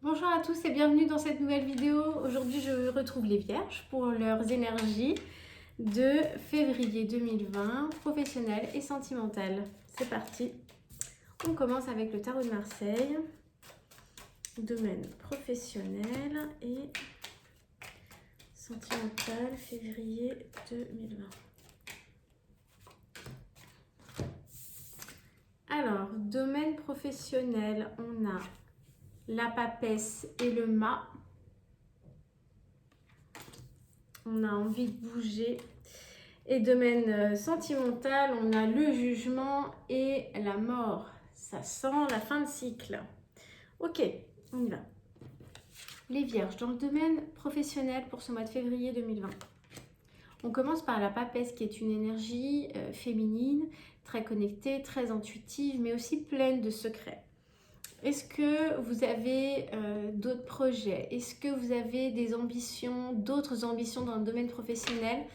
Bonjour à tous et bienvenue dans cette nouvelle vidéo. Aujourd'hui, je retrouve les Vierges pour leurs énergies de février 2020, professionnelles et sentimentales. C'est parti. On commence avec le tarot de Marseille, domaine professionnel et sentimental, février 2020. Alors, domaine professionnel, on a la papesse et le mât. On a envie de bouger. Et domaine sentimental, on a le jugement et la mort. Ça sent la fin de cycle. Ok, on y va. Les Vierges, dans le domaine professionnel pour ce mois de février 2020. On commence par la papesse qui est une énergie féminine, très connectée, très intuitive, mais aussi pleine de secrets. Est-ce que vous avez d'autres projets? Est-ce que vous avez des ambitions, d'autres ambitions dans le domaine professionnel?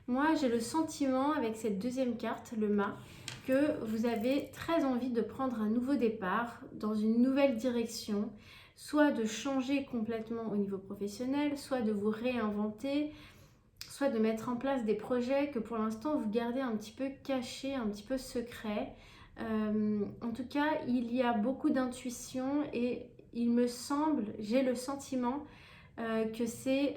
Moi, j'ai le sentiment avec cette deuxième carte, le mât, que vous avez très envie de prendre un nouveau départ dans une nouvelle direction, soit de changer complètement au niveau professionnel, soit de vous réinventer, soit de mettre en place des projets que pour l'instant vous gardez un petit peu cachés, un petit peu secrets. En tout cas, il y a beaucoup d'intuition et il me semble, j'ai le sentiment que c'est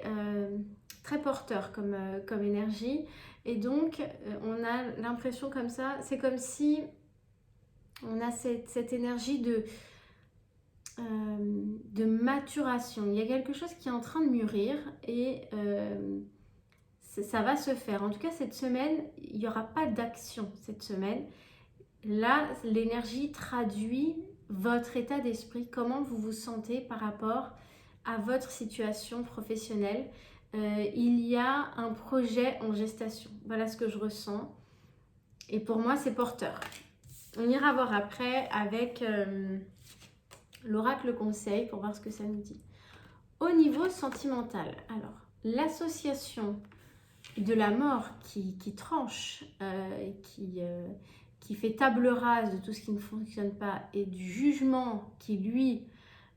très porteur comme énergie. Et donc, on a l'impression comme ça, c'est comme si on a cette énergie de maturation. Il y a quelque chose qui est en train de mûrir et ça va se faire. En tout cas, cette semaine, il n'y aura pas d'action cette semaine. Là, l'énergie traduit votre état d'esprit, comment vous vous sentez par rapport à votre situation professionnelle. Il y a un projet en gestation. Voilà ce que je ressens. Et pour moi, c'est porteur. On ira voir après avec l'oracle conseil pour voir ce que ça nous dit. Au niveau sentimental, alors, l'association de la mort qui tranche, qui fait table rase de tout ce qui ne fonctionne pas, et du jugement qui, lui,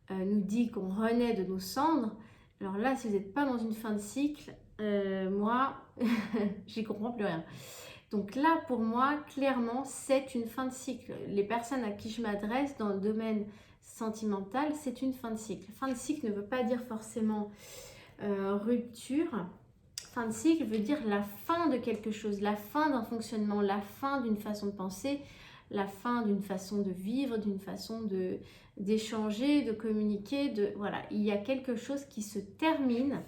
nous dit qu'on renaît de nos cendres. Alors là, si vous n'êtes pas dans une fin de cycle, moi, j'y comprends plus rien. Donc là, pour moi, clairement, c'est une fin de cycle. Les personnes à qui je m'adresse dans le domaine sentimental, c'est une fin de cycle. Fin de cycle ne veut pas dire forcément rupture. Fin de cycle veut dire la fin de quelque chose, la fin d'un fonctionnement, la fin d'une façon de penser, la fin d'une façon de vivre, d'une façon d'échanger, de communiquer. Voilà, il y a quelque chose qui se termine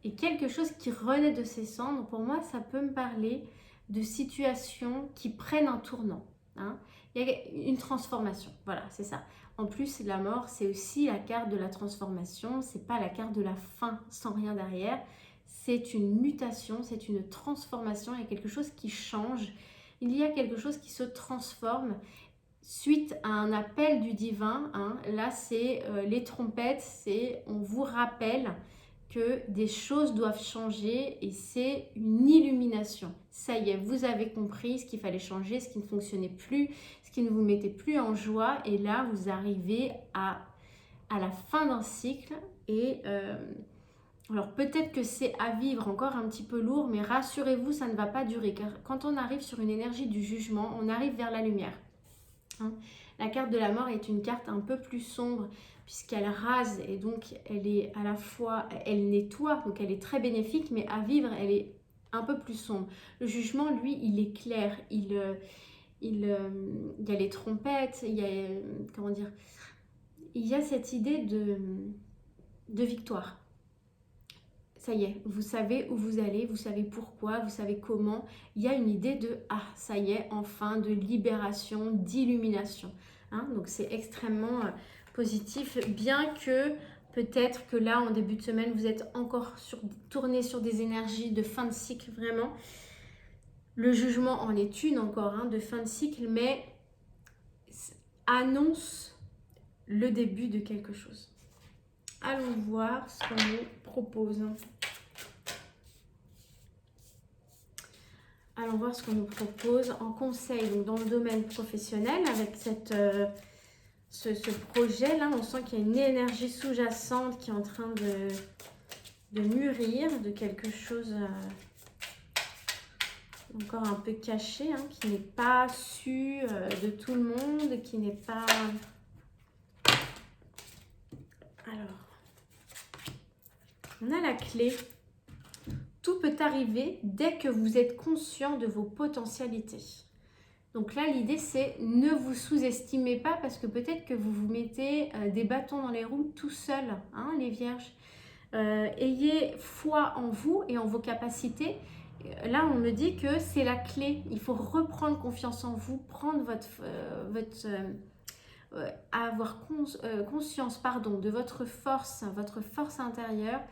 et quelque chose qui renaît de ses cendres. Pour moi, ça peut me parler de situations qui prennent un tournant. Hein. Il y a une transformation, voilà, c'est ça. En plus, la mort, c'est aussi la carte de la transformation, c'est pas la carte de la fin sans rien derrière. C'est une mutation, c'est une transformation, il y a quelque chose qui change, il y a quelque chose qui se transforme suite à un appel du divin. Hein. Là, c'est les trompettes, c'est on vous rappelle que des choses doivent changer et c'est une illumination. Ça y est, vous avez compris ce qu'il fallait changer, ce qui ne fonctionnait plus, ce qui ne vous mettait plus en joie et là, vous arrivez à la fin d'un cycle et alors peut-être que c'est à vivre encore un petit peu lourd, mais rassurez-vous, ça ne va pas durer. Car quand on arrive sur une énergie du jugement, on arrive vers la lumière. Hein. La carte de la mort est une carte un peu plus sombre puisqu'elle rase et donc elle est à la fois, elle nettoie, donc elle est très bénéfique, mais à vivre, elle est un peu plus sombre. Le jugement, lui, il est clair, il y a les trompettes, il y a, comment dire, il y a cette idée de victoire. Ça y est, vous savez où vous allez, vous savez pourquoi, vous savez comment. Il y a une idée de « Ah, ça y est, enfin, de libération, d'illumination. Hein » Donc c'est extrêmement positif, bien que peut-être que là, en début de semaine, vous êtes encore tourné sur des énergies de fin de cycle, vraiment. Le jugement en est une encore, hein, de fin de cycle, mais annonce le début de quelque chose. Allons voir ce qu'on nous propose. Allons voir ce qu'on nous propose en conseil donc dans le domaine professionnel avec cette ce projet-là, on sent qu'il y a une énergie sous-jacente qui est en train de mûrir, de quelque chose encore un peu caché, hein, qui n'est pas su de tout le monde, qui n'est pas... Alors, on a la clé. Tout peut arriver dès que vous êtes conscient de vos potentialités. Donc là, l'idée, c'est ne vous sous-estimez pas parce que peut-être que vous vous mettez des bâtons dans les roues tout seul, hein, les vierges. Ayez foi en vous et en vos capacités. Là, on me dit que c'est la clé. Il faut reprendre confiance en vous, prendre avoir conscience de votre force intérieure,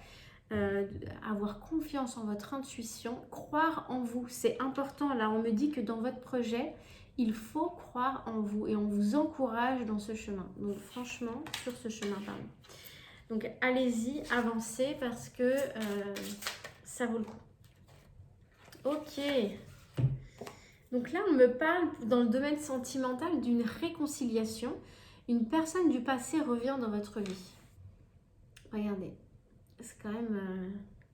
avoir confiance en votre intuition, croire en vous. C'est important. Là, on me dit que dans votre projet, il faut croire en vous et on vous encourage dans ce chemin. Donc, franchement, sur ce chemin, pardon. Donc, allez-y, avancez parce que ça vaut le coup. Ok. Donc là, on me parle dans le domaine sentimental d'une réconciliation. Une personne du passé revient dans votre vie. Regardez. C'est quand même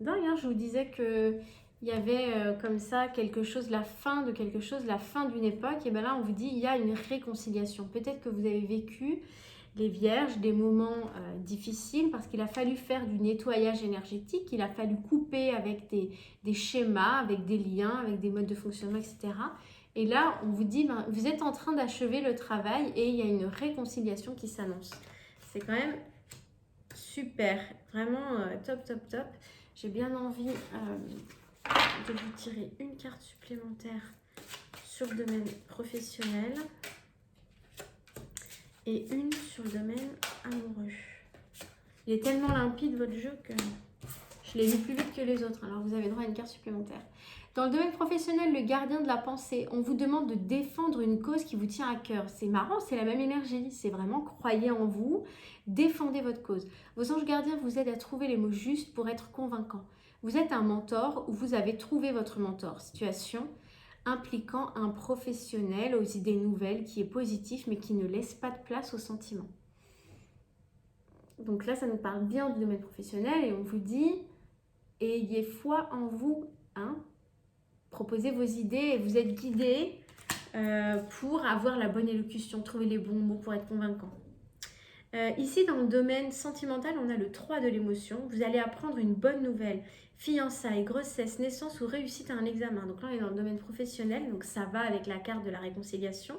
dingue, hein. Je vous disais qu'il y avait comme ça quelque chose, la fin de quelque chose, la fin d'une époque. Et bien là, on vous dit il y a une réconciliation. Peut-être que vous avez vécu, les vierges, des moments difficiles parce qu'il a fallu faire du nettoyage énergétique, il a fallu couper avec des schémas, avec des liens, avec des modes de fonctionnement, etc. Et là, on vous dit, vous êtes en train d'achever le travail et il y a une réconciliation qui s'annonce. C'est quand même super, vraiment top, top, top. J'ai bien envie de vous tirer une carte supplémentaire sur le domaine professionnel et une sur le domaine amoureux. Il est tellement limpide votre jeu que je l'ai lu plus vite que les autres. Alors vous avez droit à une carte supplémentaire. Dans le domaine professionnel, le gardien de la pensée, on vous demande de défendre une cause qui vous tient à cœur. C'est marrant, c'est la même énergie. C'est vraiment croyez en vous, défendez votre cause. Vos anges gardiens vous aident à trouver les mots justes pour être convaincants. Vous êtes un mentor ou vous avez trouvé votre mentor. Situation impliquant un professionnel aux idées nouvelles qui est positif mais qui ne laisse pas de place aux sentiments. Donc là, ça nous parle bien du domaine professionnel et on vous dit ayez foi en vous, hein. Proposez vos idées et vous êtes guidés pour avoir la bonne élocution, trouver les bons mots pour être convaincant. Ici, dans le domaine sentimental, on a le 3 de l'émotion. Vous allez apprendre une bonne nouvelle. Fiançailles, grossesse, naissance ou réussite à un examen. Donc là, on est dans le domaine professionnel, donc ça va avec la carte de la réconciliation.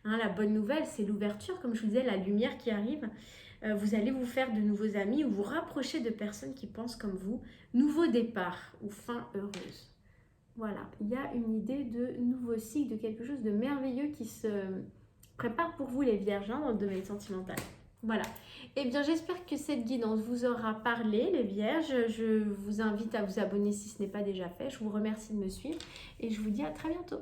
Hein, la bonne nouvelle, c'est l'ouverture, comme je vous disais, la lumière qui arrive. Vous allez vous faire de nouveaux amis ou vous rapprocher de personnes qui pensent comme vous. Nouveau départ ou fin heureuse. Voilà, il y a une idée de nouveau cycle, de quelque chose de merveilleux qui se prépare pour vous les vierges, hein, dans le domaine sentimental. Voilà. Eh bien, j'espère que cette guidance vous aura parlé, les vierges. Je vous invite à vous abonner si ce n'est pas déjà fait. Je vous remercie de me suivre et je vous dis à très bientôt.